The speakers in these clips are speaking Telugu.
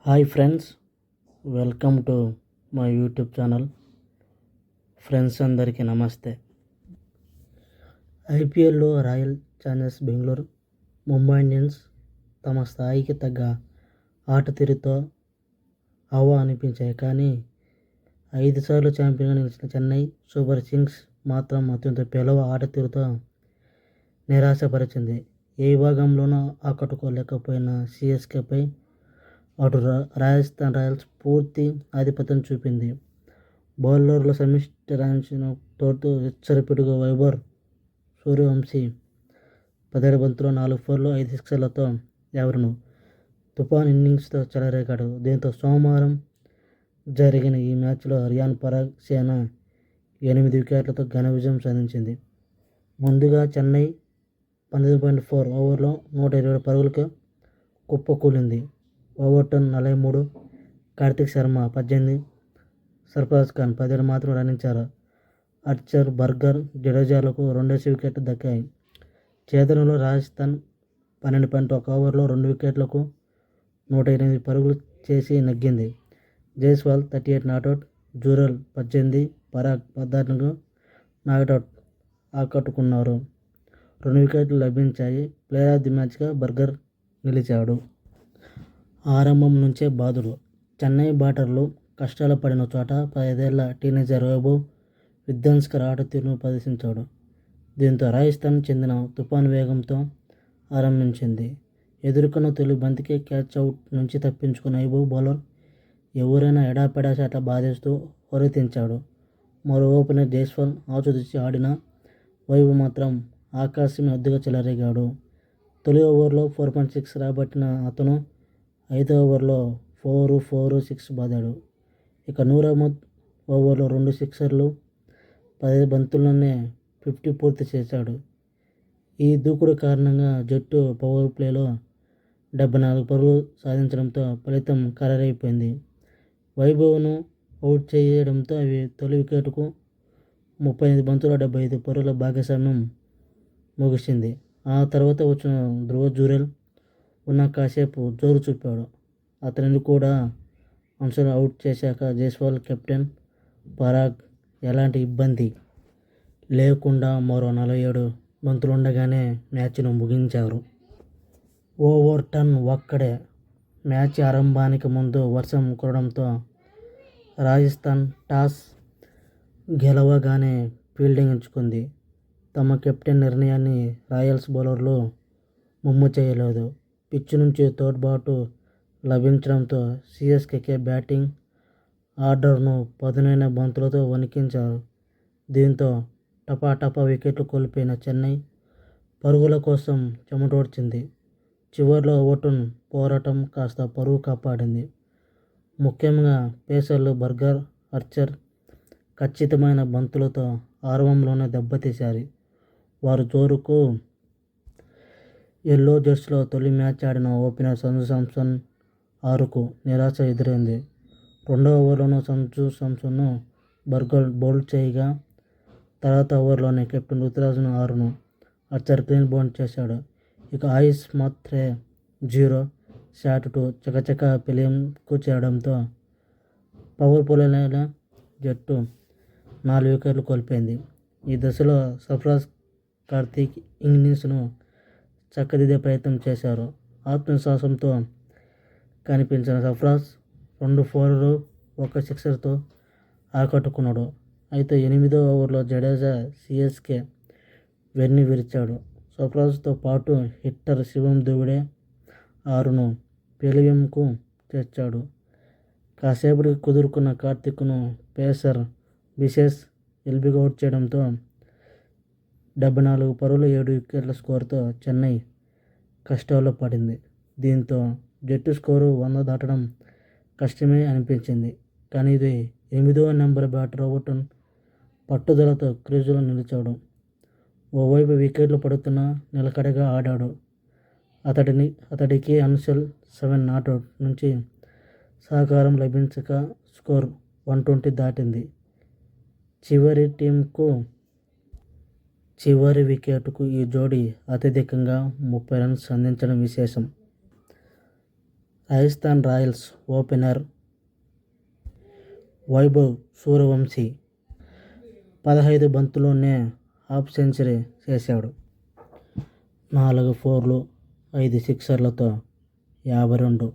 Hi friends, welcome to my YouTube channel. Friends అందరికీ నమస్తే. ఐపీఎల్లో royal Challengers Bengaluru, Mumbai Indians తమ స్థాయికి తగ్గ ఆట తీరుతో హవా అనిపించాయి. కానీ 5 సార్లు ఛాంపియన్గా నిలిచిన చెన్నై సూపర్ కింగ్స్ మాత్రం అత్యంత పేలవ ఆట తీరుతో నిరాశపరిచింది. ఏ విభాగంలోనూ ఆకట్టుకోలేకపోయిన సిఎస్కేపై అటు రాజస్థాన్ రాయల్స్ పూర్తి ఆధిపత్యం చూపింది. బౌలర్ల సమిష్టి రాయించిన తోడు విచ్చలవిడిగా వైభవ్ సూర్యవంశీ 17 బంతుల్లో 4 ఫోర్లు 5 సిక్సర్లతో ఎవరిను తుఫాన్ ఇన్నింగ్స్తో చెలరేగాడు. దీంతో సోమవారం జరిగిన ఈ మ్యాచ్లో రియాన్ పరాగ్ సేన 8 వికెట్లతో ఘన విజయం సాధించింది. ముందుగా చెన్నై 19.4 ఓవర్లో 127 పరుగులకు కుప్పకూలింది. ఓవర్టన్ 43, కార్తిక్ శర్మ 18, సర్ఫరాజ్ ఖాన్ 17 మాత్రం రాణించారు. ఆర్చర్, బర్గర్, జడేజాలకు 2 వికెట్లు దక్కాయి. ఛేదనలో రాజస్థాన్ 12.1 ఓవర్లో 2 వికెట్లకు 108 పరుగులు చేసి నెగ్గింది. జైస్వాల్ 38 నాటౌట్, జురేల్ 18, పరాగ్ 14 నాటౌట్ ఆకట్టుకున్నారు. 2 వికెట్లు లభించాయి. ప్లేయర్ ఆఫ్ ది మ్యాచ్గా బర్గర్ నిలిచాడు. ఆరంభం నుంచే బాదుడు. చెన్నై బ్యాటర్లు కష్టాలు పడిన చోట 15 ఏళ్ల టీనేజర్ వైభవ్ విధ్వంసకర ఆట తీరును ప్రదర్శించాడు. దీంతో రాజస్థాన్ చెందిన తుఫాన్ వేగంతో ఆరంభించింది. ఎదుర్కొన్న తొలి బంతికే క్యాచ్ అవుట్ నుంచి తప్పించుకున్న వైభవ్ బౌలర్ ఎవరైనా ఎడాపెడా షాట్ల బాధేస్తూ హోరెత్తించాడు. మరో ఓపెనర్ జైస్వాల్ ఆచితూచి ఆడిన వైభవ్ మాత్రం ఆకాశమే అద్దుగా చెలరేగాడు. తొలి ఓవర్లో 4.6 రాబట్టిన అతను 5వ ఓవర్లో 4, 6 బాదాడు. ఇక నూర్ అహ్మద్ ఓవర్లో 2 సిక్సర్లు 15 బంతుల్లోనే 50 పూర్తి చేశాడు. ఈ దూకుడు కారణంగా జట్టు పవర్ ప్లేలో 74 పరుగులు సాధించడంతో ఫలితం ఖరారైపోయింది. వైభవ్ను అవుట్ చేయడంతో అవి తొలి వికెట్కు 35 బంతుల్లో 75 పరుగుల భాగస్వామ్యం ముగిసింది. ఆ తర్వాత వచ్చిన ధ్రువ జురేల్ ఉన్న కాసేపు జోరు చూపాడు. అతనిని కూడా అంశాలు అవుట్ చేశాక జైస్వాల్, కెప్టెన్ పరాగ్ ఎలాంటి ఇబ్బంది లేకుండా మరో 47 బంతులుండగానే మ్యాచ్ను ముగించారు. ఓవర్టన్ ఒక్కడే. మ్యాచ్ ఆరంభానికి ముందు వర్షం కురవడంతో రాజస్థాన్ టాస్ గెలవగానే ఫీల్డింగ్ ఎంచుకుంది. తమ కెప్టెన్ నిర్ణయాన్ని రాయల్స్ బౌలర్లు ముమ్ము చేయలేదు. పిచ్ నుంచి తోడ్పాటు లభించడంతో సిఎస్కే బ్యాటింగ్ ఆర్డర్ను పదునైన బంతులతో వణికించారు. దీంతో టపాటపా వికెట్లు కోల్పోయిన చెన్నై పరుగుల కోసం చెమటోడ్చింది. చివర్లో ఓవర్టన్ పోరాటం కాస్త పరుగు కాపాడింది. ముఖ్యంగా పేసర్లు బర్గర్, ఆర్చర్ ఖచ్చితమైన బంతులతో ఆరంభంలోనే దెబ్బతీశారు. వారి జోరుకు ఎల్లో జెర్సీలో తొలి మ్యాచ్ ఆడిన ఓపెనర్ సంజు శాంసన్ 6కు నిరాశ ఎదురైంది. 2వ ఓవర్లోనూ సంజు శాంసన్ను బర్గర్ బౌల్డ్ చేయగా తర్వాత ఓవర్లోనే కెప్టెన్ రుతురాజ్ను 6ను ఆర్చర్ క్లీన్ బౌల్డ్ చేశాడు. ఇక ఆయుష్ మాత్రే 0 షాట్ చకచకా పిలియంకు చేరడంతో పవర్ ప్లేల జట్టు 4 వికెట్లు కోల్పోయింది. ఈ దశలో సర్ఫరాజ్, కార్తిక్ ఇన్నింగ్స్ను చక్కదిద్దే ప్రయత్నం చేశారు. ఆత్మవిశ్వాసంతో కనిపించిన సర్ఫరాజ్ 2 ఫోర్లు 1 సిక్సర్తో ఆకట్టుకున్నాడు. అయితే 8వ ఓవర్లో జడేజా సిఎస్కే వెన్ను విరిచాడు. సర్ఫరాజ్తో పాటు హిట్టర్ శివం దుబే 6ను పిలియంకు చేర్చాడు. కాసేపటికి కుదురుకున్న కార్తిక్ను పేసర్ బిషెస్ ఎల్బీగా అవుట్ చేయడంతో 74 పరుగుల 7 వికెట్ల స్కోరుతో చెన్నై కష్టాల్లో పడింది. దీంతో జట్టు స్కోరు 100 దాటడం కష్టమే అనిపించింది. కానీ ఇది 8వ నెంబర్ బ్యాటర్ ఓవర్టన్ పట్టుదలతో క్రీజులో నిలిచాడు. ఓవైపు వికెట్లు పడుతున్నా నిలకడగా ఆడాడు. అతడికి అన్సెల్ 7 నాటౌట్ నుంచి సహకారం లభించక స్కోర్ 120 దాటింది. చివరి వికెట్కు ఈ జోడీ అత్యధికంగా 30 రన్స్ అందించడం విశేషం. రాజస్థాన్ రాయల్స్ ఓపెనర్ వైభవ్ సూర్యవంశీ 15 బంతుల్లోనే హాఫ్ సెంచరీ చేశాడు. 4 ఫోర్లు 5 సిక్సర్లతో 52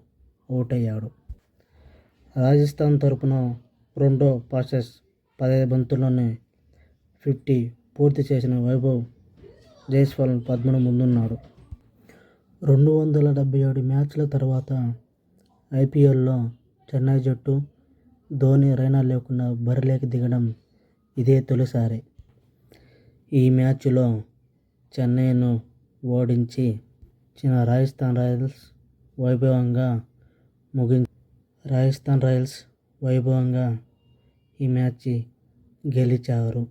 అవుట్ అయ్యాడు. రాజస్థాన్ తరపున రెండో పాసెస్ 15 బంతుల్లోనే 50 పూర్తి చేసిన వైభవ్ జైస్వాల్ 13 ముందున్నాడు. 277 మ్యాచ్ల తర్వాత ఐపీఎల్లో చెన్నై జట్టు ధోనీ, రైనా లేకుండా బరిలోకి దిగడం ఇదే తొలిసారి. ఈ మ్యాచ్లో చెన్నైను ఓడించి రాజస్థాన్ రాయల్స్ వైభవంగా ఈ మ్యాచ్ గెలిచారు.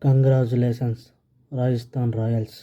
Congratulations Rajasthan Royals.